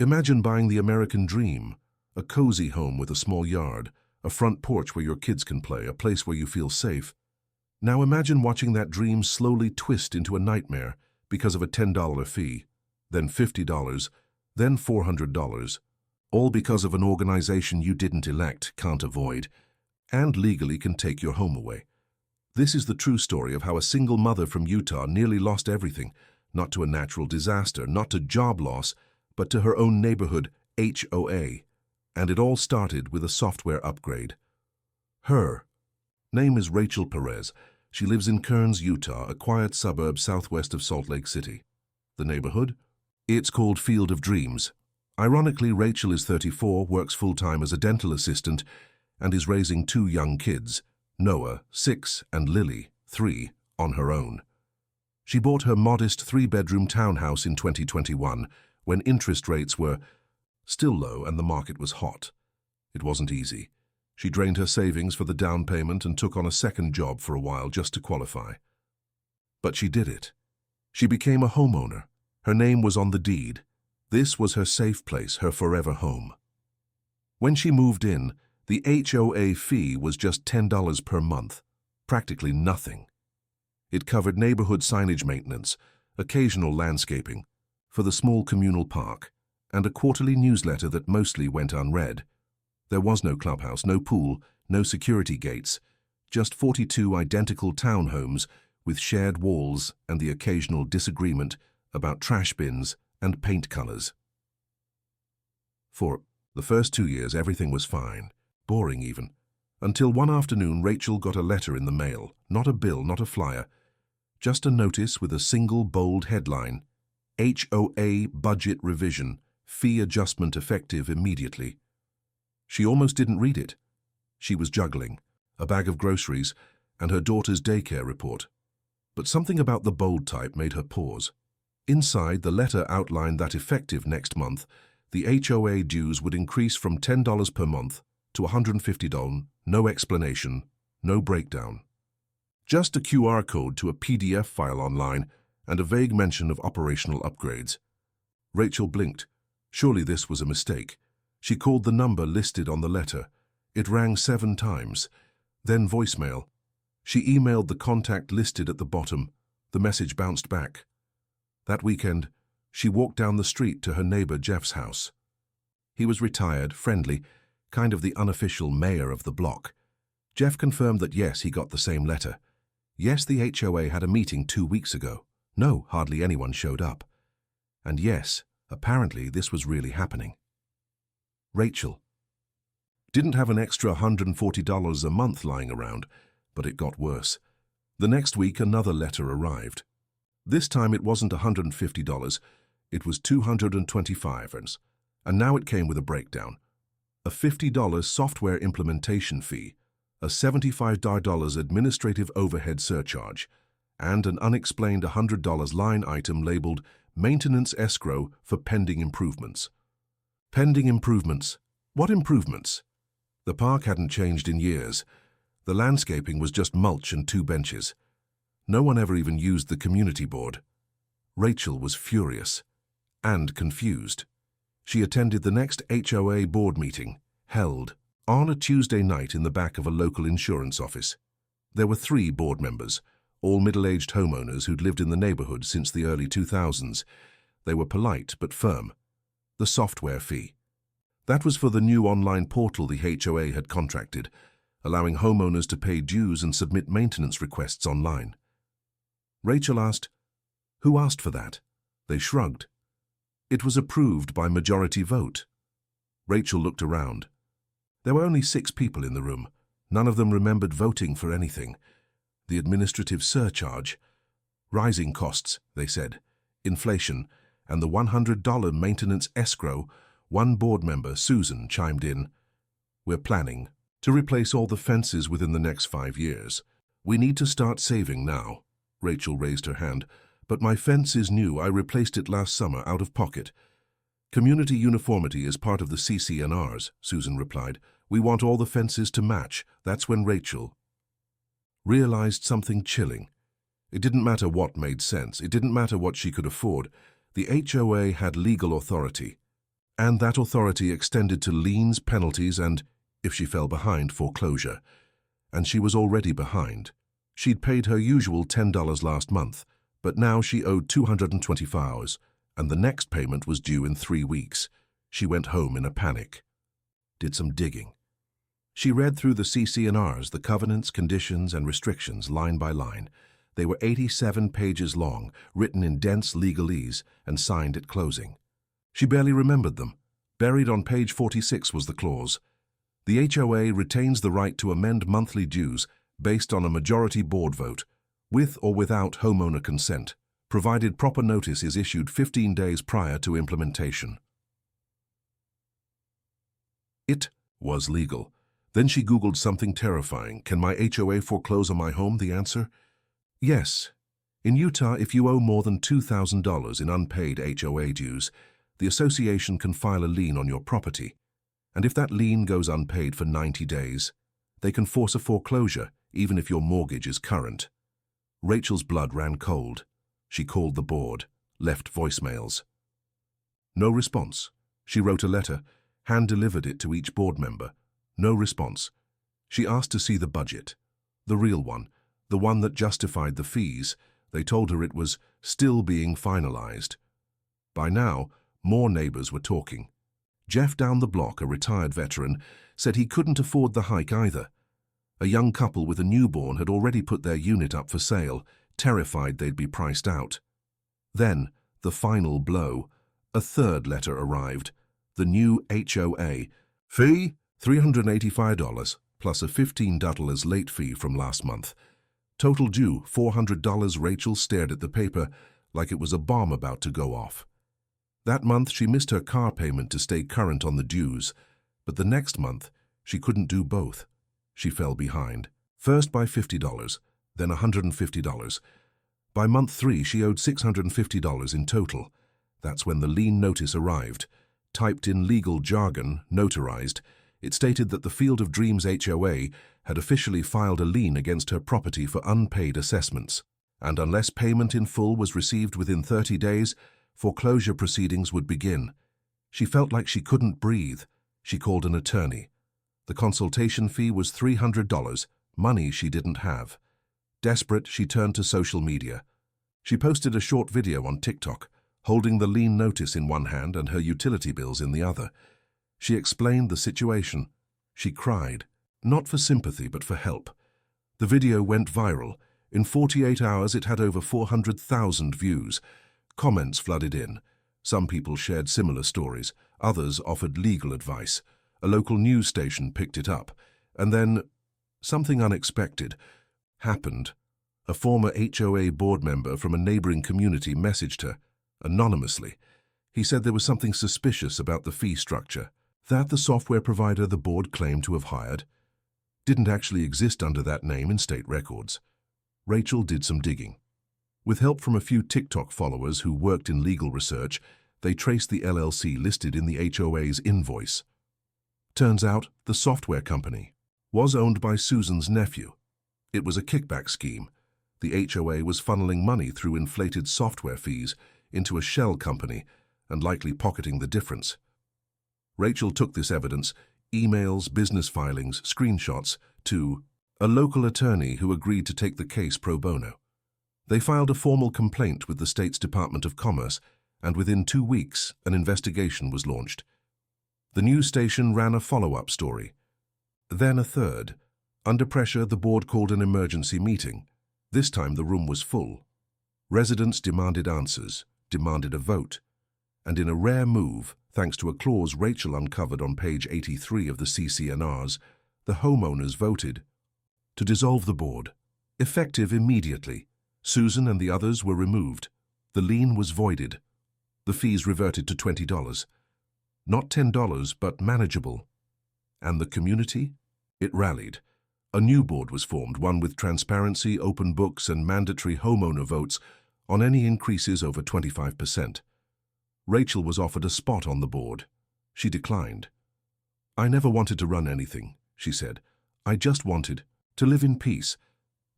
Imagine buying the American dream, a cozy home with a small yard, a front porch where your kids can play, a place where you feel safe. Now imagine watching that dream slowly twist into a nightmare because of a $10 fee, then $50, then $400, all because of an organization you didn't elect, can't avoid, and legally can take your home away. This is the true story of how a single mother from Utah nearly lost everything, not to a natural disaster, not to job loss, but to her own neighborhood HOA. And it all started with a software upgrade. Her name is Rachel Perez. She lives in Kearns, Utah, a quiet suburb southwest of Salt Lake City. The neighborhood? It's called Field of Dreams. Ironically, Rachel is 34, works full-time as a dental assistant, and is raising two young kids, Noah, 6, and Lily, 3, on her own. She bought her modest 3-bedroom townhouse in 2021 when interest rates were still low and the market was hot. It wasn't easy. She drained her savings for the down payment and took on a second job for a while just to qualify. But she did it. She became a homeowner. Her name was on the deed. This was her safe place, her forever home. When she moved in, the HOA fee was just $10 per month, practically nothing. It covered neighborhood signage maintenance, occasional landscaping, for the small communal park, and a quarterly newsletter that mostly went unread. There was no clubhouse, no pool, no security gates, just 42 identical townhomes with shared walls and the occasional disagreement about trash bins and paint colors. For the first 2 years, everything was fine, boring even, until one afternoon Rachel got a letter in the mail, not a bill, not a flyer, just a notice with a single bold headline, HOA budget revision, fee adjustment effective immediately. She almost didn't read it. She was juggling, a bag of groceries, and her daughter's daycare report. But something about the bold type made her pause. Inside, the letter outlined that effective next month, the HOA dues would increase from $10 per month to $150, no explanation, no breakdown. Just a QR code to a PDF file online and a vague mention of operational upgrades. Rachel blinked. Surely this was a mistake. She called the number listed on the letter. It rang 7 times. Then voicemail. She emailed the contact listed at the bottom. The message bounced back. That weekend, she walked down the street to her neighbor Jeff's house. He was retired, friendly, kind of the unofficial mayor of the block. Jeff confirmed that yes, he got the same letter. Yes, the HOA had a meeting 2 weeks ago. No, hardly anyone showed up. And yes, apparently this was really happening. Rachel didn't have an extra $140 a month lying around, but it got worse. The next week, another letter arrived. This time it wasn't $150, it was $225, and now it came with a breakdown. A $50 software implementation fee, a $75 administrative overhead surcharge, and an unexplained $100 line item labeled Maintenance Escrow for Pending Improvements. Pending improvements. What improvements? The park hadn't changed in years. The landscaping was just mulch and 2 benches. No one ever even used the community board. Rachel was furious and confused. She attended the next HOA board meeting, held on a Tuesday night in the back of a local insurance office. There were 3 board members, all middle-aged homeowners who'd lived in the neighborhood since the early 2000s. They were polite but firm. The software fee. That was for the new online portal the HOA had contracted, allowing homeowners to pay dues and submit maintenance requests online. Rachel asked, "Who asked for that?" They shrugged. It was approved by majority vote. Rachel looked around. There were only 6 people in the room. None of them remembered voting for anything. The administrative surcharge. Rising costs, they said. Inflation. And the $100 maintenance escrow. One board member, Susan, chimed in. "We're planning to replace all the fences within the next 5 years. We need to start saving now." Rachel raised her hand. "But my fence is new. I replaced it last summer out of pocket." "Community uniformity is part of the CC&Rs," Susan replied. "We want all the fences to match." That's when Rachel realized something chilling. It didn't matter what made sense. It didn't matter what she could afford. The HOA had legal authority. And that authority extended to liens, penalties, and, if she fell behind, foreclosure. And she was already behind. She'd paid her usual $10 last month, but now she owed 224 hours, and the next payment was due in 3 weeks. She went home in a panic. Did some digging. She read through the CC&Rs, the covenants, conditions, and restrictions, line by line. They were 87 pages long, written in dense legalese, and signed at closing. She barely remembered them. Buried on page 46 was the clause. The HOA retains the right to amend monthly dues based on a majority board vote, with or without homeowner consent, provided proper notice is issued 15 days prior to implementation. It was legal. Then she Googled something terrifying. Can my HOA foreclose on my home? The answer? Yes. In Utah, if you owe more than $2,000 in unpaid HOA dues, the association can file a lien on your property. And if that lien goes unpaid for 90 days, they can force a foreclosure, even if your mortgage is current. Rachel's blood ran cold. She called the board, left voicemails. No response. She wrote a letter, hand-delivered it to each board member. No response. She asked to see the budget. The real one, the one that justified the fees. They told her it was still being finalized. By now, more neighbors were talking. Jeff down the block, a retired veteran, said he couldn't afford the hike either. A young couple with a newborn had already put their unit up for sale, terrified they'd be priced out. Then, the final blow. A third letter arrived. The new HOA. Fee? $385, plus a $15 late fee from last month. Total due, $400. Rachel stared at the paper like it was a bomb about to go off. That month, she missed her car payment to stay current on the dues, but the next month, she couldn't do both. She fell behind, first by $50, then $150. By month 3, she owed $650 in total. That's when the lien notice arrived. Typed in legal jargon, notarized, it stated that the Field of Dreams HOA had officially filed a lien against her property for unpaid assessments, and unless payment in full was received within 30 days, foreclosure proceedings would begin. She felt like she couldn't breathe. She called an attorney. The consultation fee was $300, money she didn't have. Desperate, she turned to social media. She posted a short video on TikTok, holding the lien notice in one hand and her utility bills in the other. She explained the situation. She cried, not for sympathy but for help. The video went viral. In 48 hours, it had over 400,000 views. Comments flooded in. Some people shared similar stories. Others offered legal advice. A local news station picked it up. And then, something unexpected happened. A former HOA board member from a neighboring community messaged her, anonymously. He said there was something suspicious about the fee structure. That the software provider the board claimed to have hired didn't actually exist under that name in state records. Rachel did some digging. With help from a few TikTok followers who worked in legal research, they traced the LLC listed in the HOA's invoice. Turns out the software company was owned by Susan's nephew. It was a kickback scheme. The HOA was funneling money through inflated software fees into a shell company and likely pocketing the difference. Rachel took this evidence, emails, business filings, screenshots, to a local attorney who agreed to take the case pro bono. They filed a formal complaint with the state's Department of Commerce, and within 2 weeks, an investigation was launched. The news station ran a follow-up story. Then a third. Under pressure, the board called an emergency meeting. This time the room was full. Residents demanded answers, demanded a vote. And in a rare move, thanks to a clause Rachel uncovered on page 83 of the CC&Rs, the homeowners voted to dissolve the board. Effective immediately, Susan and the others were removed. The lien was voided. The fees reverted to $20. Not $10, but manageable. And the community? It rallied. A new board was formed, one with transparency, open books, and mandatory homeowner votes on any increases over 25%. Rachel was offered a spot on the board. She declined. "I never wanted to run anything," she said. "I just wanted to live in peace."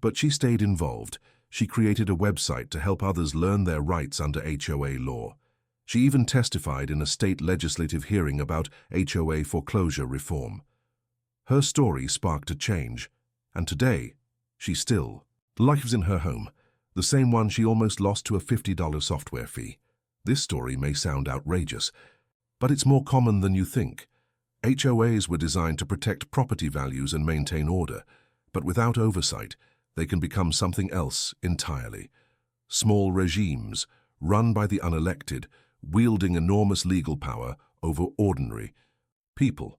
But she stayed involved. She created a website to help others learn their rights under HOA law. She even testified in a state legislative hearing about HOA foreclosure reform. Her story sparked a change, and today, she still lives in her home, the same one she almost lost to a $50 software fee. This story may sound outrageous, but it's more common than you think. HOAs were designed to protect property values and maintain order, but without oversight, they can become something else entirely. Small regimes, run by the unelected, wielding enormous legal power over ordinary people.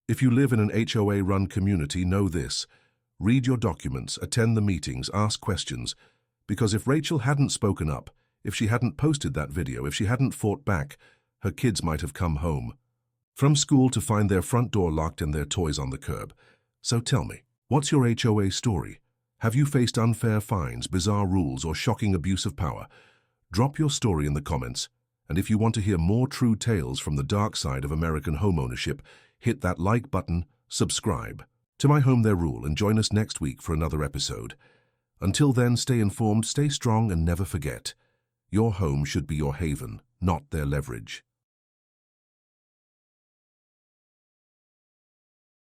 If you live in an HOA-run community, know this. Read your documents, attend the meetings, ask questions, because if Rachel hadn't spoken up, if she hadn't posted that video, if she hadn't fought back, her kids might have come home from school to find their front door locked and their toys on the curb. So tell me, what's your HOA story? Have you faced unfair fines, bizarre rules, or shocking abuse of power? Drop your story in the comments, and if you want to hear more true tales from the dark side of American homeownership, hit that like button, subscribe to My Home Their Rule, and join us next week for another episode. Until then, stay informed, stay strong, and never forget, your home should be your haven, not their leverage.